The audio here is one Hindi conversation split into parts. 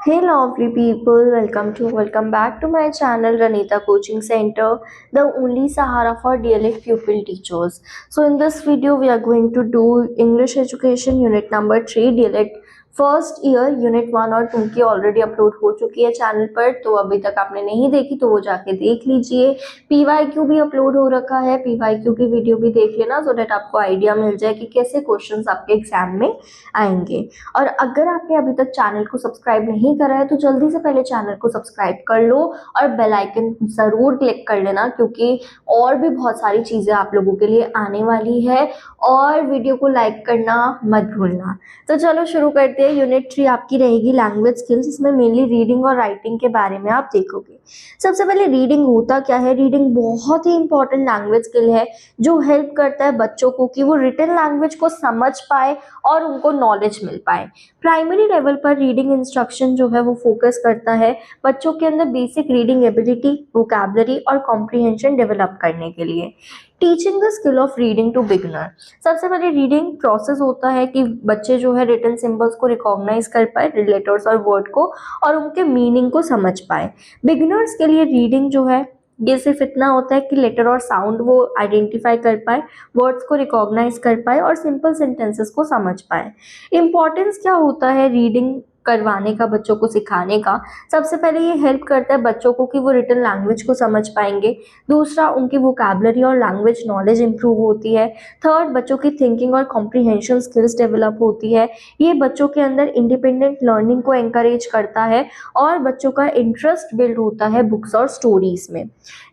Hey lovely people, welcome back to my channel Ranita Coaching Center, the only Sahara for DLED pupil teachers. So in this video we are going to do English Education Unit number 3 DLED first year unit 1 और 2 की ऑलरेडी अपलोड हो चुकी है चैनल पर, तो अभी तक आपने नहीं देखी तो वो जाके देख लीजिए। पीवाईक्यू भी अपलोड हो रखा है, पीवाईक्यू की वीडियो भी देख लेना सो डेट आपको आइडिया मिल जाए कि कैसे क्वेश्चंस आपके एग्जाम में आएंगे। और अगर आपने अभी तक चैनल को सब्सक्राइब नहीं करा है तो जल्दी से पहले चैनल को सब्सक्राइब कर लो और बेल आइकन जरूर क्लिक कर लेना, क्योंकि और भी बहुत सारी चीजें आप लोगों के लिए आने वाली है। और वीडियो को लाइक करना मत भूलना। तो चलो शुरू करते हैं। यूनिट 3 आपकी रहेगी लैंग्वेज स्किल्स। इसमें मेनली रीडिंग और राइटिंग के बारे में आप देखोगे। सबसे पहले रीडिंग होता क्या है। रीडिंग बहुत ही इंपॉर्टेंट लैंग्वेज स्किल है जो हेल्प करता है बच्चों को कि वो रिटन लैंग्वेज को समझ पाए और उनको नॉलेज मिल पाए। प्राइमरी लेवल पर रीडिंग इंस्ट्रक्शन जो है वो फोकस करता है बच्चों के अंदर बेसिक रीडिंग एबिलिटी, वोकैबुलरी और कॉम्प्रिहेंशन डेवलप करने के लिए। Teaching the skill of reading to beginner. सबसे पहले रीडिंग प्रोसेस होता है कि बच्चे जो है रिटन सिंबल्स को रिकॉग्नाइज कर पाए, लेटर्स और वर्ड को, और उनके मीनिंग को समझ पाए। बिगिनर्स के लिए रीडिंग जो है ये सिर्फ इतना होता है कि लेटर और साउंड वो आइडेंटिफाई कर पाए, वर्ड्स को रिकॉग्नाइज कर पाए और सिंपल सेंटेंसेस को समझ पाए। इंपॉर्टेंस क्या होता है रीडिंग करवाने का, बच्चों को सिखाने का। सबसे पहले ये हेल्प करता है बच्चों को कि वो रिटन लैंग्वेज को समझ पाएंगे। दूसरा, उनकी वोकैबुलरी और लैंग्वेज नॉलेज इंप्रूव होती है। थर्ड, बच्चों की थिंकिंग और कॉम्प्रिहेंशन स्किल्स डेवलप होती है। ये बच्चों के अंदर इंडिपेंडेंट लर्निंग को एनकरेज करता है और बच्चों का इंटरेस्ट बिल्ड होता है बुक्स और स्टोरीज में।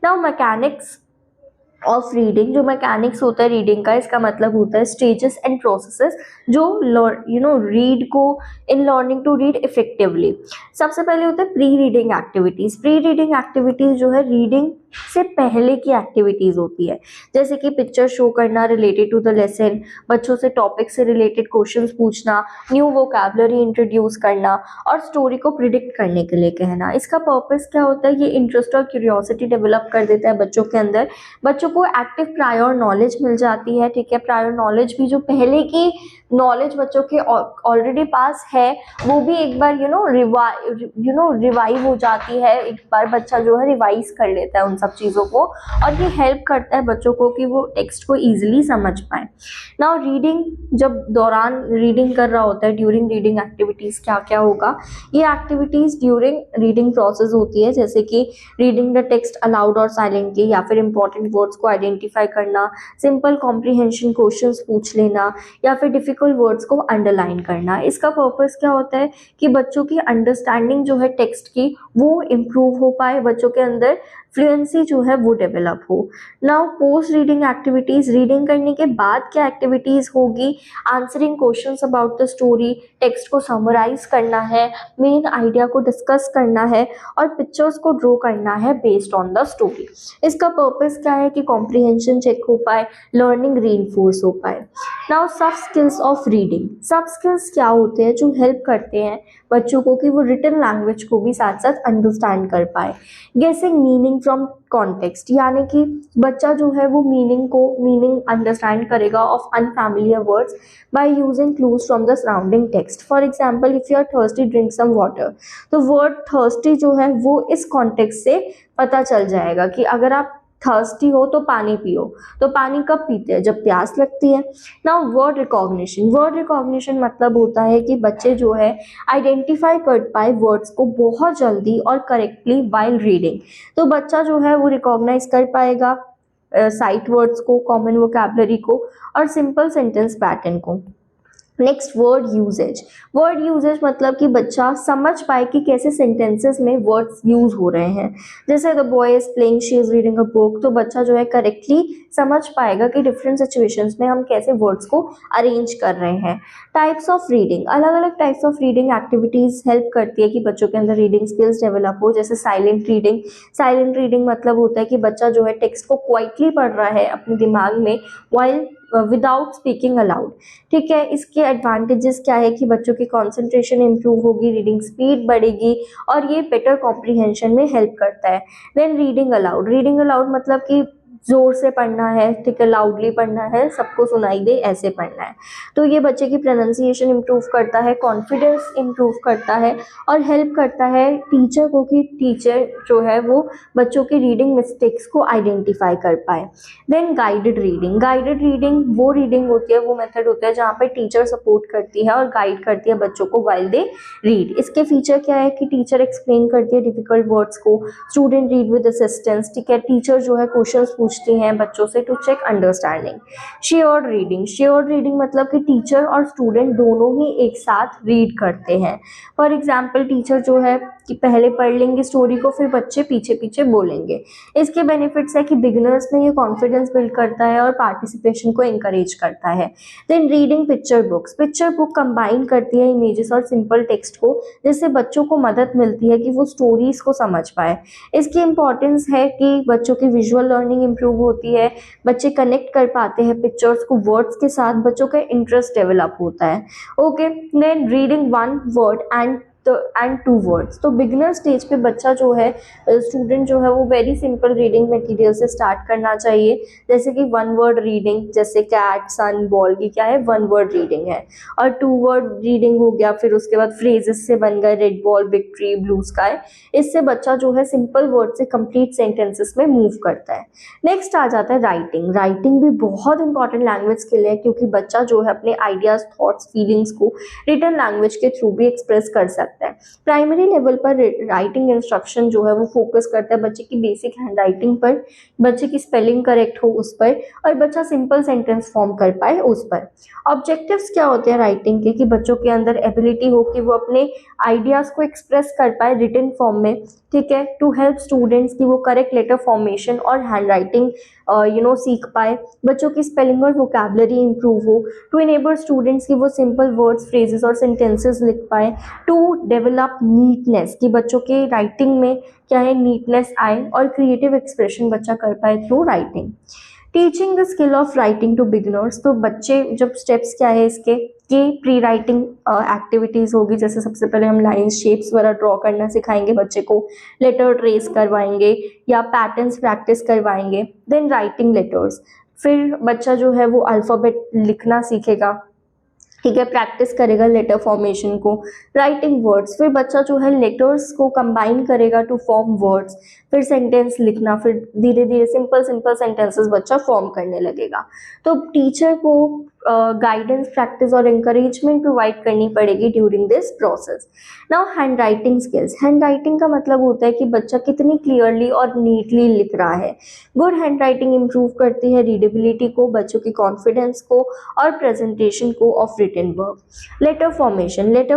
Now mechanics of reading. जो मैकेनिक्स होता है रीडिंग का, इसका मतलब होता है स्टेजेस एंड प्रोसेसेस जो रीड को in learning to read effectively. सबसे पहले होता है pre reading activities. Pre reading activities जो है रीडिंग से पहले की एक्टिविटीज होती है, जैसे कि पिक्चर शो करना रिलेटेड टू द लेसन, बच्चों से टॉपिक से रिलेटेड क्वेश्चंस पूछना, न्यू वोकैबुलरी इंट्रोड्यूस करना और स्टोरी को प्रिडिक्ट करने के लिए कहना। इसका पर्पस क्या होता है, ये इंटरेस्ट और क्यूरियोसिटी डेवलप कर देता है बच्चों के अंदर। बच्चों को एक्टिव प्रायर नॉलेज मिल जाती है। ठीक है, प्रायर नॉलेज भी जो पहले की नॉलेज बच्चों के ऑलरेडी पास है वो भी एक बार रिवाइव हो जाती है। एक बार बच्चा जो है रिवाइज कर लेता है उन सब चीज़ों को, और ये हेल्प करता है बच्चों को कि वो टेक्स्ट को ईजिली समझ पाए। नाउ रीडिंग, जब दौरान रीडिंग कर रहा होता है, ड्यूरिंग रीडिंग एक्टिविटीज़ क्या क्या होगा। ये एक्टिविटीज़ ड्यूरिंग रीडिंग प्रोसेस होती है, जैसे कि रीडिंग द टेक्स्ट अलाउड और साइलेंटली, या फिर इंपॉर्टेंट वर्ड्स को आइडेंटिफाई करना, सिंपल कॉम्प्रिहेंशन क्वेश्चंस पूछ लेना, या फिर डिफिकल्ट वर्ड्स को अंडरलाइन करना। इसका पर्पस क्या होता है कि बच्चों की अंडरस्टैंडिंग जो है टेक्स्ट की वो इम्प्रूव हो पाए, बच्चों के अंदर फ्लुएंसी जो है वो डेवलप हो। Now post reading activities. Reading करने के बाद क्या एक्टिविटीज होगी, answering questions about the story, text को समराइज करना है, मेन आइडिया को डिस्कस करना है और पिक्चर्स को ड्रॉ करना है बेस्ड ऑन द स्टोरी। इसका पर्पस क्या है कि कॉम्प्रिहेंशन चेक हो पाए, लर्निंग रीइंफोर्स हो पाए। नाउ सब स्किल्स ऑफ रीडिंग। सब स्किल्स क्या होते हैं जो हेल्प करते हैं बच्चों को कि वो रिटन लैंग्वेज को भी साथ साथ अंडरस्टैंड कर पाए। गेसिंग मीनिंग फ्रॉम कॉन्टेक्स्ट, यानी कि बच्चा जो है वो मीनिंग अंडरस्टैंड करेगा of unfamiliar words by using clues from the surrounding text. For example, if you are thirsty drink some water, तो वर्ड थर्स्टी जो है वो इस कॉन्टेक्स्ट से पता चल जाएगा कि अगर आप थर्स्टी हो तो पानी पियो। तो पानी कब पीते हैं, जब प्यास लगती है। Now word recognition. Word recognition मतलब होता है कि बच्चे जो है आइडेंटिफाई कर पाए वर्ड्स को बहुत जल्दी और करेक्टली वाइल रीडिंग। तो बच्चा जो है वो रिकॉग्नाइज कर पाएगा साइट वर्ड्स को, कॉमन वोकैबुलरी को और सिंपल सेंटेंस पैटर्न को। Next, word usage. Word usage मतलब कि बच्चा समझ पाए कि कैसे सेंटेंसेस में वर्ड्स यूज हो रहे हैं। जैसे the boy is playing, she is reading a book, तो बच्चा जो है करेक्टली समझ पाएगा कि डिफरेंट सिचुएशंस में हम कैसे वर्ड्स को अरेंज कर रहे हैं। Types of reading. अलग अलग types of reading activities help करती है कि बच्चों के अंदर रीडिंग स्किल्स डेवलप हो। जैसे साइलेंट रीडिंग। साइलेंट रीडिंग मतलब होता है कि बच्चा जो है टेक्स्ट को क्वाइटली पढ़ रहा है अपने दिमाग में वाइल विदाउट स्पीकिंग अलाउड। ठीक है, इसके एडवांटेजेस क्या है कि बच्चों की कंसंट्रेशन इंप्रूव होगी, रीडिंग स्पीड बढ़ेगी और ये बेटर कॉम्प्रिहेंशन में हेल्प करता है। Then reading aloud. Reading aloud मतलब कि जोर से पढ़ना है, ठीक है, लाउडली पढ़ना है, सबको सुनाई दे ऐसे पढ़ना है। तो ये बच्चे की प्रोनाउंसिएशन इम्प्रूव करता है, कॉन्फिडेंस इम्प्रूव करता है और हेल्प करता है टीचर को कि टीचर जो है वो बच्चों की रीडिंग मिस्टेक्स को आइडेंटिफाई कर पाए। देन गाइडेड रीडिंग वो रीडिंग होती है, वो मेथड होता है जहाँ पे टीचर सपोर्ट करती है और गाइड करती है बच्चों को वाइल दे रीड। इसके फीचर क्या है कि टीचर एक्सप्लेन करती है डिफिकल्ट वर्ड्स को, स्टूडेंट रीड विद असिस्टेंस, ठीक है, टीचर जो है क्वेश्चंस पूछती हैं बच्चों से to check understanding. Shared reading मतलब कि टीचर और स्टूडेंट दोनों ही एक साथ रीड करते हैं। फॉर एग्जाम्पल टीचर जो है कि पहले पढ़ लेंगे स्टोरी को, फिर बच्चे पीछे पीछे बोलेंगे। इसके बेनिफिट्स है कि बिगिनर्स में ये कॉन्फिडेंस बिल्ड करता है और पार्टिसिपेशन को encourage करता है। Then reading picture book combine करती है इमेजेस और सिंपल टेक्स्ट को, जिससे बच्चों को मदद मिलती है कि वो स्टोरीज को समझ पाए। इसकी इम्पोर्टेंस है कि बच्चों की विजुअल लर्निंग इंप्रूव होती है, बच्चे कनेक्ट कर पाते हैं पिक्चर्स को वर्ड्स के साथ, बच्चों का इंटरेस्ट डेवलप होता है। Okay, then reading one word and two words. तो बिगिनर स्टेज पे बच्चा जो है, स्टूडेंट जो है वो वेरी सिंपल रीडिंग मटेरियल से स्टार्ट करना चाहिए, जैसे कि वन वर्ड रीडिंग, जैसे कैट सन बॉल की क्या है, वन वर्ड रीडिंग है। और टू वर्ड रीडिंग हो गया, फिर उसके बाद फ्रेजेस से बन गए red ball, big tree, blue sky. इससे बच्चा जो है सिंपल वर्ड से कंप्लीट सेंटेंसेस में मूव करता है। नेक्स्ट आ जाता है राइटिंग भी बहुत इंपॉर्टेंट लैंग्वेज स्किल है, क्योंकि बच्चा जो है अपने आइडियाज, थॉट्स, फीलिंग्स को रिटन लैंग्वेज के थ्रू भी एक्सप्रेस कर सकता है। प्राइमरी लेवल पर राइटिंग इंस्ट्रक्शन जो है वो फोकस करता है बच्चे की बेसिक हैंड राइटिंग पर, बच्चे की स्पेलिंग करेक्ट हो उस पर, और बच्चा सिंपल सेंटेंस फॉर्म कर पाए उस पर। ऑब्जेक्टिव्स क्या होते हैं राइटिंग के, कि बच्चों के अंदर एबिलिटी हो कि वो अपने आइडियाज को एक्सप्रेस कर पाए रिटन फॉर्म में, ठीक है, टू हेल्प स्टूडेंट्स की वो करेक्ट लेटर फॉर्मेशन और हैंड राइटिंग सीख पाए, बच्चों की स्पेलिंग और वोकैबुलरी इंप्रूव हो, टू इनेबल स्टूडेंट्स की वो सिंपल वर्ड्स, फ्रेजेस और सेंटेंसेस लिख पाए, टू डेवलप नीटनेस, कि बच्चों के राइटिंग में क्या है, नीटनेस आए और क्रिएटिव एक्सप्रेशन बच्चा कर पाए through writing. Teaching the skill of writing to beginners. तो बच्चे जब स्टेप्स क्या है इसके, कि प्री राइटिंग एक्टिविटीज होगी, जैसे सबसे पहले हम लाइंस, शेप्स वगैरह ड्रॉ करना सिखाएंगे बच्चे को, लेटर ट्रेस करवाएंगे या पैटर्न्स प्रैक्टिस करवाएंगे। देन राइटिंग लेटर्स, फिर बच्चा जो है वो अल्फाबेट लिखना सीखेगा, ठीक है, प्रैक्टिस करेगा लेटर फॉर्मेशन को। राइटिंग वर्ड्स, फिर बच्चा जो है लेटर्स को कंबाइन करेगा टू फॉर्म वर्ड्स, फिर सेंटेंस लिखना, फिर धीरे धीरे सिंपल सिंपल सेंटेंसेस बच्चा फॉर्म करने लगेगा। तो टीचर को गाइडेंस, प्रैक्टिस और encouragement प्रोवाइड करनी पड़ेगी during this process. Now hand writing skills. Hand writing का मतलब होता है कि बच्चा कितनी क्लियरली और नीटली लिख रहा है। गुड हैंड राइटिंग इंप्रूव करती है रीडेबिलिटी को, बच्चों की कॉन्फिडेंस को और प्रेजेंटेशन को of written work. Letter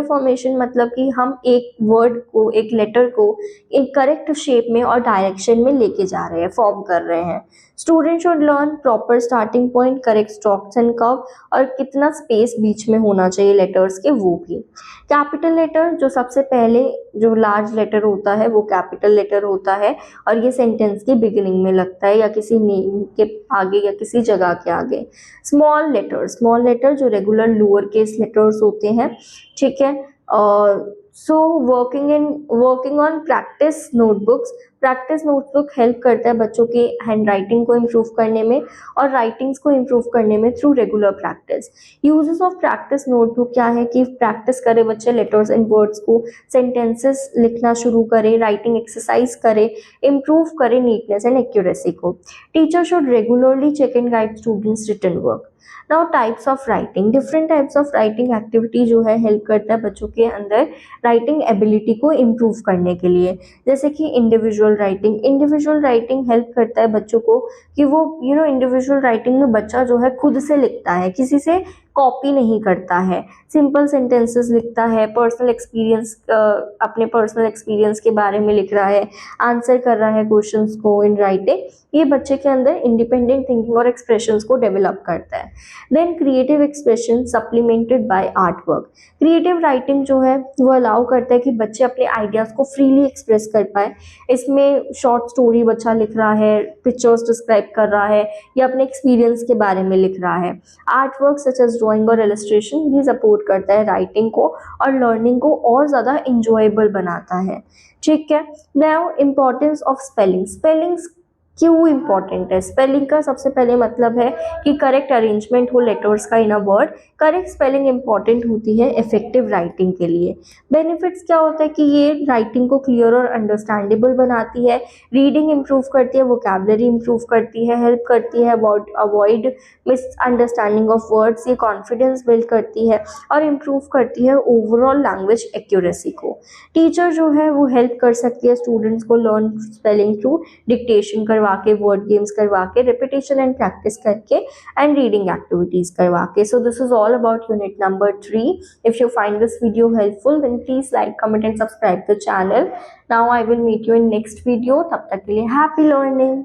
formation मतलब कि हम एक वर्ड को, एक लेटर को एक करेक्ट शेप में और डायरेक्शन में लेके जा रहे हैं, फॉर्म कर रहे हैं। Student should learn proper starting point, correct stops and curve, और कितना स्पेस बीच में होना चाहिए लेटर्स के, वो भी। कैपिटल लेटर, जो सबसे पहले जो लार्ज लेटर होता है वो कैपिटल लेटर होता है, और ये सेंटेंस की बिगिनिंग में लगता है या किसी नेम के आगे या किसी जगह के आगे। स्मॉल लेटर जो रेगुलर लोअर केस लेटर्स होते हैं, ठीक है। So working on practice notebook help करता है बच्चों की हैंड राइटिंग को इम्प्रूव करने में और राइटिंग्स को इम्प्रूव करने में through regular practice. Uses of practice notebook क्या है, कि प्रैक्टिस करे बच्चे लेटर्स एंड वर्ड्स को, सेंटेंसेस लिखना शुरू करे, राइटिंग एक्सरसाइज करे, इम्प्रूव करे नीटनेस एंड एक्यूरेसी को। Teacher should regularly check and guide students written work. Now types of writing, different types of writing activity जो है हेल्प करता है बच्चों के अंदर राइटिंग एबिलिटी को इम्प्रूव करने के लिए। जैसे कि इंडिविजुअल राइटिंग हेल्प करता है बच्चों को कि वो इंडिविजुअल राइटिंग में बच्चा जो है खुद से लिखता है, किसी से कॉपी नहीं करता है, सिंपल सेंटेंसेस लिखता है, अपने पर्सनल एक्सपीरियंस के बारे में लिख रहा है, आंसर कर रहा है क्वेश्चंस को इन राइटिंग। ये बच्चे के अंदर इंडिपेंडेंट थिंकिंग और एक्सप्रेशंस को डेवलप करता है। Then creative expression supplemented by art work. Creative writing जो है वो अलाउ करता है कि बच्चे अपने आइडियाज को फ्रीली एक्सप्रेस कर पाए। इसमें शॉर्ट स्टोरी बच्चा लिख रहा है, पिक्चर्स डिस्क्राइब कर रहा है या अपने एक्सपीरियंस के बारे में लिख रहा है। Art work such as drawing और इलस्ट्रेशन भी सपोर्ट करता है राइटिंग को और लर्निंग को और ज़्यादा इंजॉयबल बनाता है, ठीक है। नाउ इम्पोर्टेंस ऑफ स्पेलिंग्स क्यों इंपॉर्टेंट है? स्पेलिंग का सबसे पहले मतलब है कि करेक्ट अरेंजमेंट हो लेटर्स का in a word. Correct spelling important होती है इफेक्टिव राइटिंग के लिए। बेनिफिट्स क्या होता है कि ये राइटिंग को क्लियर और अंडरस्टैंडेबल बनाती है, रीडिंग इंप्रूव करती है, वोकैबुलरी इंप्रूव करती है, हेल्प करती है अवॉइड मिसअंडरस्टैंडिंग ऑफ वर्ड्स, ये कॉन्फिडेंस बिल्ड करती है और इम्प्रूव करती है ओवरऑल लैंग्वेज एक्यूरेसी को। टीचर जो है वो हेल्प कर सकती है स्टूडेंट्स को लर्न स्पेलिंग थ्रू डिक्टेशन करवा के, वर्ड गेम्स करवा के, रिपीटेशन एंड प्रैक्टिस करके एंड रीडिंग एक्टिविटीज करवा के। So this is all about unit number 3. If you find this video helpful, then please like, comment and subscribe the channel. Now I will meet you in next video. तब तक के लिए happy learning.